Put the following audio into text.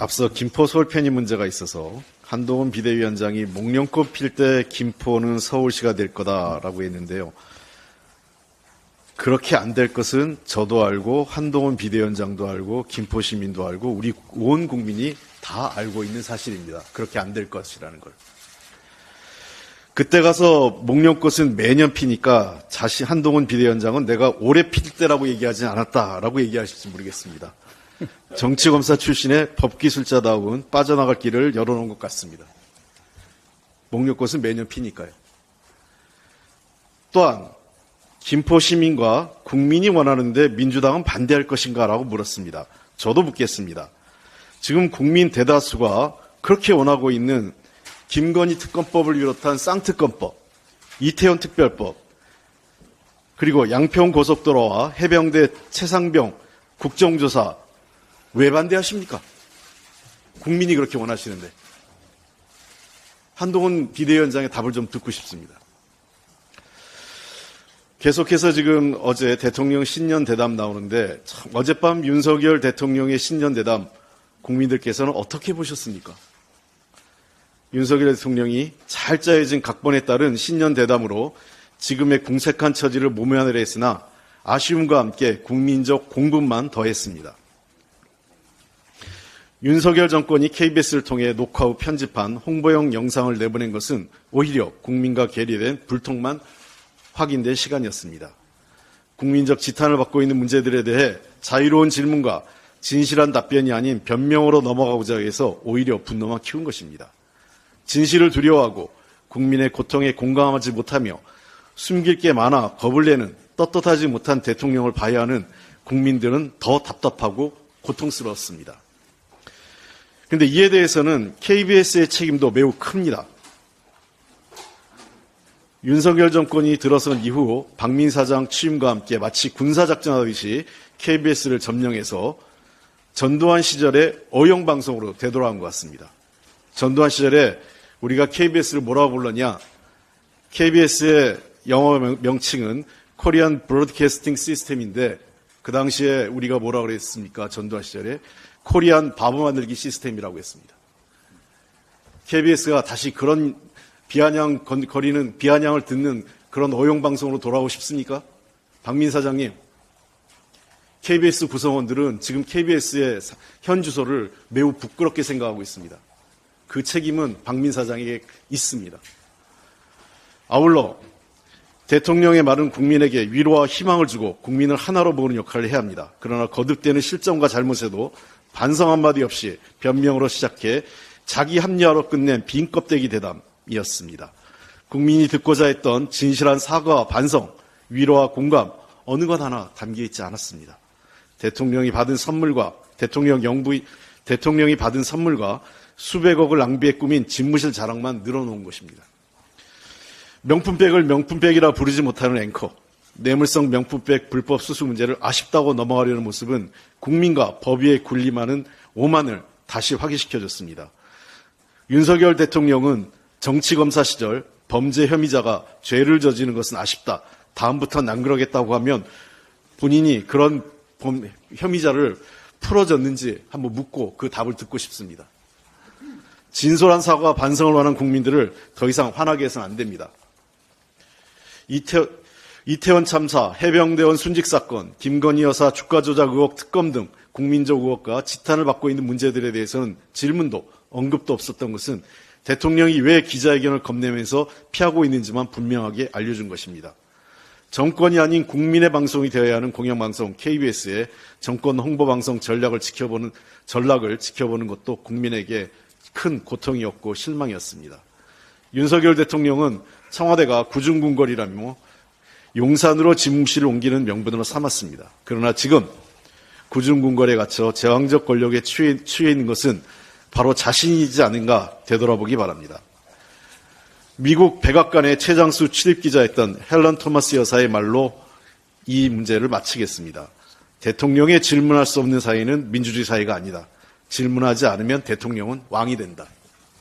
앞서 김포 서울 편입 문제가 있어서 한동훈 비대위원장이 목련꽃 필 때 김포는 서울시가 될 거다라고 했는데요. 그렇게 안 될 것은 저도 알고 한동훈 비대위원장도 알고 김포 시민도 알고 우리 온 국민이 다 알고 있는 사실입니다. 그렇게 안 될 것이라는 걸. 그때 가서 목련꽃은 매년 피니까 한동훈 비대위원장은 내가 올해 필 때라고 얘기하지 않았다라고 얘기하실지 모르겠습니다. 정치검사 출신의 법기술자다운 빠져나갈 길을 열어놓은 것 같습니다. 목련꽃은 매년 피니까요. 또한 김포 시민과 국민이 원하는데 민주당은 반대할 것인가라고 물었습니다. 저도 묻겠습니다. 지금 국민 대다수가 그렇게 원하고 있는 김건희 특검법을 비롯한 쌍특검법, 이태원 특별법, 그리고 양평 고속도로와 해병대 최상병 국정조사 왜 반대하십니까? 국민이 그렇게 원하시는데. 한동훈 비대위원장의 답을 좀 듣고 싶습니다. 계속해서 지금 어제 대통령 신년 대담 나오는데 어젯밤 윤석열 대통령의 신년 대담 국민들께서는 어떻게 보셨습니까? 윤석열 대통령이 잘 짜여진 각본에 따른 신년 대담으로 지금의 궁색한 처지를 모면하려 했으나 아쉬움과 함께 국민적 공분만 더했습니다. 윤석열 정권이 KBS를 통해 녹화 후 편집한 홍보용 영상을 내보낸 것은 오히려 국민과 괴리된 불통만 확인된 시간이었습니다. 국민적 지탄을 받고 있는 문제들에 대해 자유로운 질문과 진실한 답변이 아닌 변명으로 넘어가고자 해서 오히려 분노만 키운 것입니다. 진실을 두려워하고 국민의 고통에 공감하지 못하며 숨길 게 많아 겁을 내는 떳떳하지 못한 대통령을 봐야 하는 국민들은 더 답답하고 고통스러웠습니다. 그런데 이에 대해서는 KBS의 책임도 매우 큽니다. 윤석열 정권이 들어선 이후 박민 사장 취임과 함께 마치 군사작전하듯이 KBS를 점령해서 전두환 시절의 어용방송으로 되돌아간 것 같습니다. 전두환 시절에 우리가 KBS를 뭐라고 불렀냐? KBS의 영어 명칭은 코리안 브로드캐스팅 시스템인데 그 당시에 우리가 뭐라고 그랬습니까? 전두환 시절에 코리안 바보 만들기 시스템이라고 했습니다. KBS가 다시 그런 비아냥을 듣는 그런 어용방송으로 돌아오고 싶습니까? 박민 사장님, KBS 구성원들은 지금 KBS의 현 주소를 매우 부끄럽게 생각하고 있습니다. 그 책임은 박민 사장에게 있습니다. 아울러 대통령의 말은 국민에게 위로와 희망을 주고 국민을 하나로 모으는 역할을 해야 합니다. 그러나 거듭되는 실정과 잘못에도 반성 한마디 없이 변명으로 시작해 자기 합리화로 끝낸 빈 껍데기 대담이었습니다. 국민이 듣고자 했던 진실한 사과와 반성, 위로와 공감 어느 것 하나 담겨있지 않았습니다. 대통령이 받은 선물과 수백억을 낭비해 꾸민 집무실 자랑만 늘어놓은 것입니다. 명품백을 명품백이라 부르지 못하는 앵커, 뇌물성 명품백 불법 수수 문제를 아쉽다고 넘어가려는 모습은 국민과 법 위에 군림하는 오만을 다시 확인시켜줬습니다. 윤석열 대통령은 정치검사 시절 범죄 혐의자가 죄를 저지르는 것은 아쉽다. 다음부터는 안 그러겠다고 하면 본인이 그런 혐의자를 풀어줬는지 한번 묻고 그 답을 듣고 싶습니다. 진솔한 사과와 반성을 원하는 국민들을 더 이상 화나게 해서는 안 됩니다. 이태원 참사, 해병대원 순직 사건, 김건희 여사 주가 조작 의혹 특검 등 국민적 의혹과 지탄을 받고 있는 문제들에 대해서는 질문도 언급도 없었던 것은 대통령이 왜 기자회견을 겁내면서 피하고 있는지만 분명하게 알려준 것입니다. 정권이 아닌 국민의 방송이 되어야 하는 공영방송 KBS의 정권 홍보방송 전략을 지켜보는 것도 국민에게 큰 고통이었고 실망이었습니다. 윤석열 대통령은 청와대가 구중궁궐이라며 용산으로 집무실을 옮기는 명분으로 삼았습니다. 그러나 지금 구중궁궐에 갇혀 제왕적 권력에 취해 있는 것은 바로 자신이지 않은가 되돌아보기 바랍니다. 미국 백악관의 최장수 출입기자였던 헬런 토마스 여사의 말로 이 문제를 마치겠습니다. 대통령의 질문할 수 없는 사회는 민주주의 사회가 아니다. 질문하지 않으면 대통령은 왕이 된다.